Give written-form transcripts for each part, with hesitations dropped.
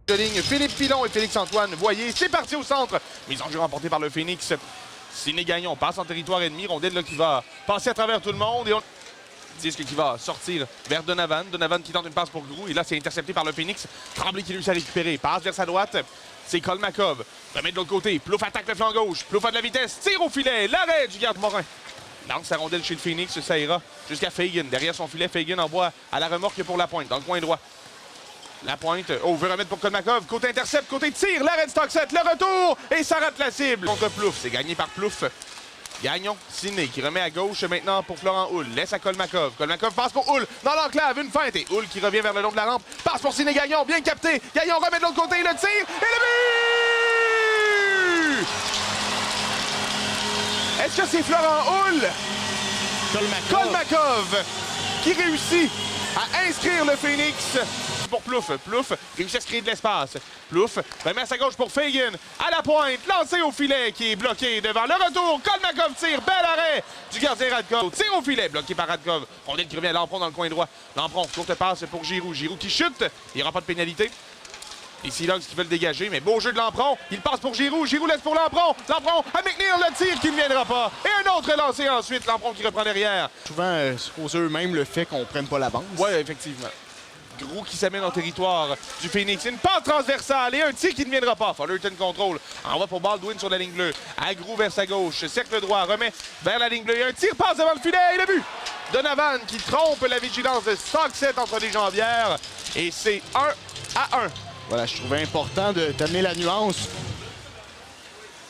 De ligne, Philippe Pilon et Félix-Antoine Voyer. C'est parti au centre. Mise en jeu remportée par le Phoenix. Ciné Gagnon passe en territoire ennemi. Rondelle là, qui va passer à travers tout le monde. Et on... Disque qui va sortir vers Donovan. Donovan qui tente une passe pour Grou. Et là, c'est intercepté par le Phoenix. Tremblay qui réussit à récupérer. Passe vers sa droite. C'est Kolmakov. Remet de l'autre côté. Plouf attaque le flanc gauche. Plouf a de la vitesse. Tire au filet. L'arrêt du garde Morin. Lance sa rondelle chez le Phoenix. Ça ira jusqu'à Fagan. Derrière son filet, Fagan envoie à la remorque pour la pointe. Dans le coin droit. La pointe. Oh, veut remettre pour Kolmakov. Côté intercept, côté tir. L'arrêt de Stockset. Le retour. Et ça rate la cible. Contre Plouf. C'est gagné par Plouf. Gagnon, Ciné qui remet à gauche maintenant pour Florent Houle. Laisse à Kolmakov. Kolmakov passe pour Houle. Dans l'enclave, une feinte. Et Houle qui revient vers le long de la rampe. Passe pour Ciné Gagnon. Bien capté. Gagnon remet de l'autre côté. Le tir. Et le but! Est-ce que c'est Florent Houle? Kolmakov qui réussit à inscrire le Phoenix. Pour Plouf. Plouf réussit à se créer de l'espace. Plouf remet à sa gauche pour Fagan. À la pointe, lancé au filet qui est bloqué devant le retour. Kolmakov tire, bel arrêt du gardien Radkov. Tire au filet, bloqué par Radkov. Rondelle qui revient à Lampron dans le coin droit. Lampron, courte passe pour Giroux. Giroux qui chute. Il n'y aura pas de pénalité. Les Sea Dogs qui veulent dégager, mais beau jeu de Lampron. Il passe pour Giroux. Giroux laisse pour Lampron. Lampron à McNeil, le tir qui ne viendra pas. Et un autre lancé ensuite. Lampron qui reprend derrière. Souvent, aux eux-mêmes le fait qu'on ne prenne pas la bande. Oui, effectivement. Grou qui s'amène en territoire du Phoenix. Une passe transversale et un tir qui ne viendra pas. Fullerton contrôle. Envoie pour Baldwin sur la ligne bleue. À Grou vers sa gauche. Cercle droit. Remet vers la ligne bleue. Et un tir passe devant le filet. Et le but. Donovan qui trompe la vigilance de Stockset entre les jambières. Et c'est 1-1. Voilà, je trouvais important d'amener la nuance.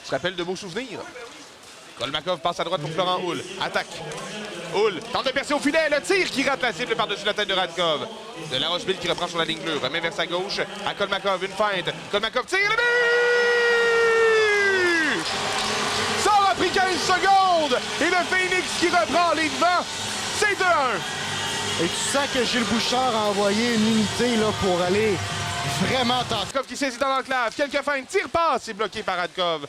Tu te rappelles de beaux souvenirs. Kolmakov passe à droite pour Florent Houle. Attaque. Houle tente de percer au filet. Le tir qui rate la cible par-dessus la tête de Radkov. De la Rocheville qui reprend sur la ligne bleue. Remet vers sa gauche à Kolmakov. Une feinte. Kolmakov tire le but! Ça aura pris 15 secondes. Et le Phoenix qui reprend les devants. C'est 2-1. Et tu sens que Gilles Bouchard a envoyé une unité là, pour aller vraiment tenter. Radkov qui saisit dans l'enclave. Quelques feintes. Tire-passe. C'est bloqué par Radkov.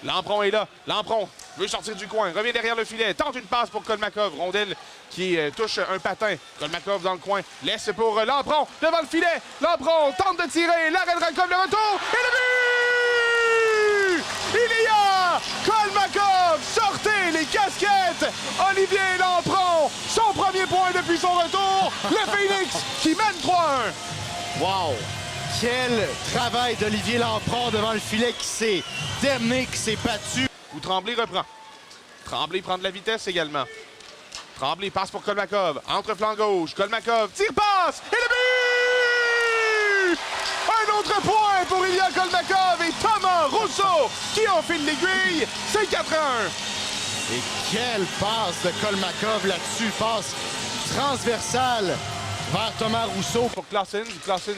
Lampron est là. Lampron veut sortir du coin. Revient derrière le filet. Tente une passe pour Kolmakov. Rondelle qui touche un patin. Kolmakov dans le coin. Laisse pour Lampron devant le filet. Lampron tente de tirer. L'arrêt de Radkov. Le retour. Et le but! Il y a Kolmakov. Sortez les casquettes. Olivier Lampron. Son premier point depuis son retour. Le Phoenix qui mène 3-1. Wow! Quel travail d'Olivier Lampron devant le filet qui s'est démené, qui s'est battu. Où Tremblay reprend. Tremblay prend de la vitesse également. Tremblay passe pour Kolmakov. Entre flanc gauche. Kolmakov tire passe. Et le but! Un autre point pour Ilya Kolmakov et Thomas Rousseau qui enfile l'aiguille. C'est 4-1. Et quelle passe de Kolmakov là-dessus. Passe transversale vers Thomas Rousseau. Pour Clausen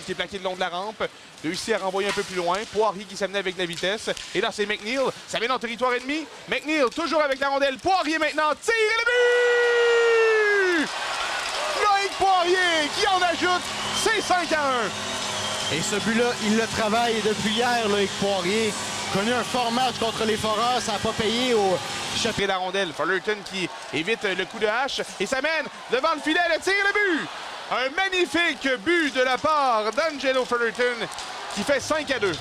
qui est plaqué le long de la rampe. Réussit à renvoyer un peu plus loin. Poirier qui s'amenait avec de la vitesse. Et là, c'est McNeil. Ça vient dans le territoire ennemi. McNeil toujours avec la rondelle. Poirier maintenant. Tire et le but! Loïc Poirier qui en ajoute. C'est 5-1. Et ce but-là, il le travaille depuis hier, Loïc Poirier. Connu un fort match contre les Foreurs. Ça n'a pas payé au chapitre. La rondelle. Fullerton qui évite le coup de hache. Et ça mène devant le filet. Le tir et le but! Un magnifique but de la part d'Angelo Fullerton qui fait 5-2.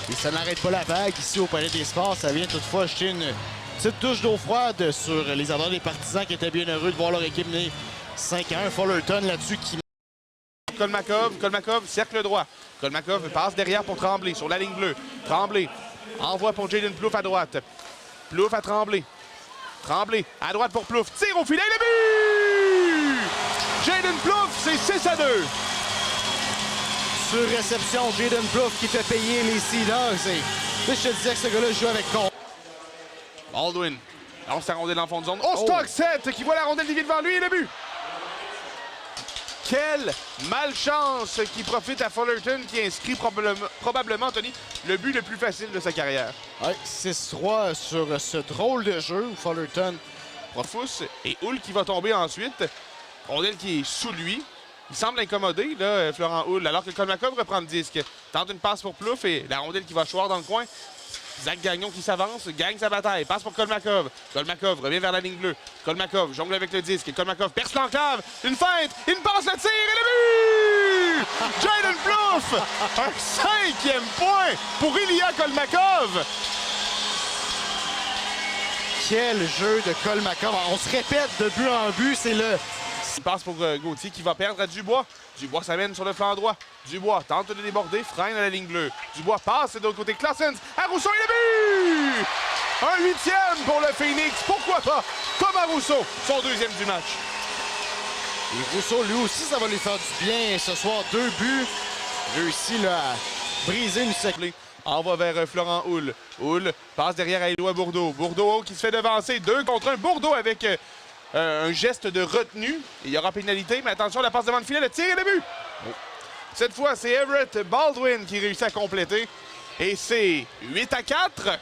Et ça n'arrête pas la vague ici au Palais des Sports. Ça vient toutefois jeter une petite touche d'eau froide sur les ardeurs des partisans qui étaient bien heureux de voir leur équipe mener 5-1. Fullerton là-dessus qui... Kolmakov, cercle droit. Kolmakov passe derrière pour Tremblay sur la ligne bleue. Tremblay envoie pour Jaden Plouf à droite. Plouf à Tremblay. Tremblay à droite pour Plouf. Tire au filet, le but! Jaden Plouf, c'est 6-2. Sur réception, Jaden Plouf qui fait payer les Sea Dogs. Et je te disais que ce gars-là joue avec con. Baldwin lance sa rondelle en fond de zone. Oh, Stockset qui voit la rondelle dévier devant lui et le but. Quelle malchance qui profite à Fullerton qui inscrit probablement, Tony, le but le plus facile de sa carrière. Ouais, 6-3 sur ce drôle de jeu où Fullerton profousse et Houle qui va tomber ensuite. Rondelle qui est sous lui. Il semble incommodé, là, Florent Houle, alors que Kolmakov reprend le disque. Tente une passe pour Plouf et la rondelle qui va choir dans le coin. Zach Gagnon qui s'avance, gagne sa bataille, passe pour Kolmakov. Kolmakov revient vers la ligne bleue. Kolmakov jongle avec le disque. Kolmakov perce l'enclave. Une feinte, une passe, le tir et le but! Jaden Plouf off! Un 5e point pour Ilya Kolmakov! Quel jeu de Kolmakov. On se répète de but en but, c'est le... Il passe pour Gauthier qui va perdre à Dubois. Dubois s'amène sur le flanc droit. Dubois tente de déborder, freine à la ligne bleue. Dubois passe de l'autre côté. Claessens à Rousseau et le but! Un 8e pour le Phoenix. Pourquoi pas? Comme à Rousseau, son 2e du match. Et Rousseau, lui aussi, ça va lui faire du bien ce soir. 2 buts. Réussi là, à briser une seconde. Envoie vers Florent Houle. Houle passe derrière à Éloi Bourdeau. Bourdeau qui se fait devancer. 2 contre 1. Bourdeau avec un geste de retenue. Il y aura pénalité, mais attention, la passe devant le filet, le tir et le but. Cette fois, c'est Everett Baldwin qui réussit à compléter. Et c'est 8-4.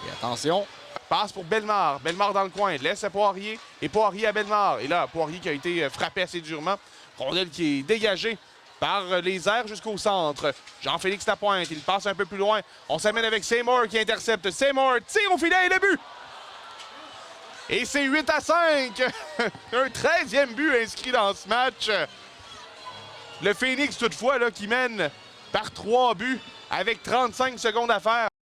Et attention. Passe pour Bellemare. Bellemare dans le coin. Laisse à Poirier. Et Poirier à Bellemare. Et là, Poirier qui a été frappé assez durement. Rondelle qui est dégagée par les airs jusqu'au centre. Jean-Félix Lapointe. Il passe un peu plus loin. On s'amène avec Seymour qui intercepte. Seymour tire au filet et le but. Et c'est 8-5. Un 13e but inscrit dans ce match. Le Phoenix, toutefois, là, qui mène par 3 buts avec 35 secondes à faire.